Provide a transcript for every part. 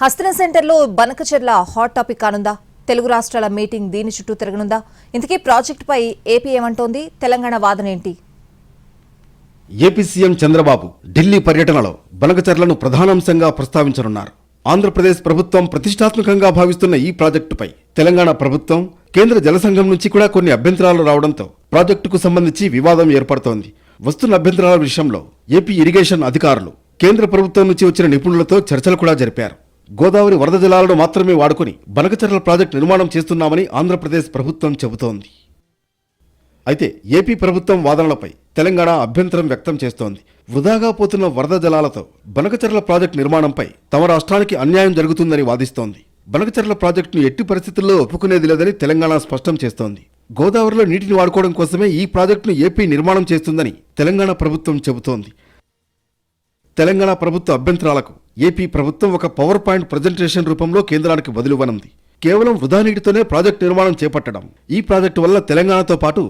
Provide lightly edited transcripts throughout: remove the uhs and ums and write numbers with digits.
హస్తిన సెంటర్లో Banakacherla hot topic కానుందా? Telugu రాష్ట్రాల meeting దీని చుట్టూ తిరగనుందా? ఇంతకీ ప్రాజెక్టుపై ఏపీ ఏమంటోంది? తెలంగాణ వాదన ఏంటి? ఏపీ సీఎం చంద్రబాబు ఢిల్లీ పర్యటనలో బనకచెర్లను ప్రధానాంశంగా ప్రస్తావించనున్నారు. ఆంధ్రప్రదేశ్ ప్రభుత్వం ప్రతిష్టాత్మకంగా భావిస్తున్న ఈ ప్రాజెక్టుపై తెలంగాణ ప్రభుత్వం, కేంద్ర జలసంఘం నుంచి కూడా కొన్ని అభ్యంతరాలు రావడంతో ప్రాజెక్టుకు సంబంధించి వివాదం ఏర్పడుతోంది. వస్తున్న అభ్యంతరాల విషయంలో ఏపీ ఇరిగేషన్ అధికారులు కేంద్ర ప్రభుత్వం నుంచి వచ్చిన నిపుణులతో చర్చలు కూడా జరిపారు. గోదావరి వరద జలాలను మాత్రమే వాడుకుని బనకచెర్ల ప్రాజెక్టు నిర్మాణం చేస్తున్నామని ఆంధ్రప్రదేశ్ ప్రభుత్వం చెబుతోంది. అయితే ఏపీ ప్రభుత్వం వాదనలపై తెలంగాణ అభ్యంతరం వ్యక్తం చేస్తోంది. వృధాగా పోతున్న వరద జలాలతో బనకచెర్ల ప్రాజెక్టు నిర్మాణంపై తమ రాష్ట్రానికి అన్యాయం జరుగుతుందని వాదిస్తోంది. బనకచెర్ల ప్రాజెక్టును ఎట్టి పరిస్థితుల్లో ఒప్పుకునేది లేదని తెలంగాణ స్పష్టం చేస్తోంది. గోదావరిలో నీటిని వాడుకోవడం కోసమే ఈ ప్రాజెక్టును ఏపీ నిర్మాణం చేస్తుందని తెలంగాణ ప్రభుత్వం చెబుతోంది. తెలంగాణ ప్రభుత్వ అభ్యంతరాలకు ఏపీ ప్రభుత్వం ఒక పవర్ పాయింట్ ప్రజెంటేషన్ రూపంలో కేంద్రానికి బదులివ్వనుంది. కేవలం వృధా నీటితోనే ప్రాజెక్టు నిర్మాణం చేపట్టడం, ఈ ప్రాజెక్టు వల్ల తెలంగాణతో పాటు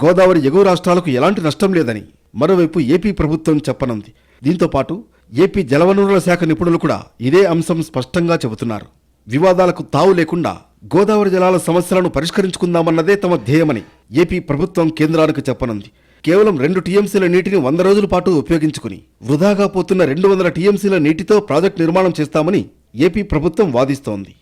గోదావరి ఎగువ రాష్ట్రాలకు ఎలాంటి నష్టం లేదని మరోవైపు ఏపీ ప్రభుత్వం చెప్పనుంది. దీంతో పాటు ఏపీ జలవనరుల శాఖ నిపుణులు కూడా ఇదే అంశం స్పష్టంగా చెబుతున్నారు. వివాదాలకు తావు లేకుండా గోదావరి జలాల సమస్యలను పరిష్కరించుకుందామన్నదే తమ ధ్యేయమని ఏపీ ప్రభుత్వం కేంద్రానికి చెప్పనుంది. కేవలం 2 టీఎంసీల నీటిని 100 రోజుల పాటు ఉపయోగించుకుని వృధాగా పోతున్న 200 టీఎంసీల నీటితో ప్రాజెక్టు నిర్మాణం చేస్తామని ఏపీ ప్రభుత్వం వాదిస్తోంది.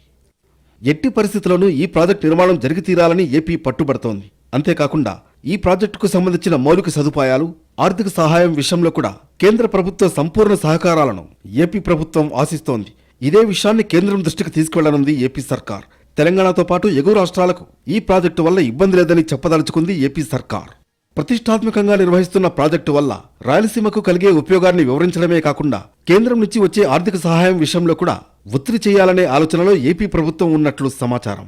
ఎట్టి పరిస్థితుల్లోనూ ఈ ప్రాజెక్టు నిర్మాణం జరిగి తీరాలని ఏపీ పట్టుబడుతోంది. అంతేకాకుండా ఈ ప్రాజెక్టుకు సంబంధించిన మౌలిక సదుపాయాలు, ఆర్థిక సహాయం విషయంలో కూడా కేంద్ర ప్రభుత్వ సంపూర్ణ సహకారాలను ఏపీ ప్రభుత్వం ఆశిస్తోంది. ఇదే విషయాన్ని కేంద్రం దృష్టికి తీసుకువెళ్లనుంది ఏపీ సర్కార్. తెలంగాణతో పాటు ఎగువ రాష్ట్రాలకు ఈ ప్రాజెక్టు వల్ల ఇబ్బంది లేదని చెప్పదలుచుకుంది ఏపీ సర్కార్. ప్రతిష్టాత్మకంగా నిర్వహిస్తున్న ప్రాజెక్టు వల్ల రాయలసీమకు కలిగే ఉపయోగాన్ని వివరించడమే కాకుండా కేంద్రం నుంచి వచ్చే ఆర్థిక సహాయం విషయంలో కూడా ఒత్తిడి చేయాలనే ఆలోచనలో ఏపీ ప్రభుత్వం ఉన్నట్లు సమాచారం.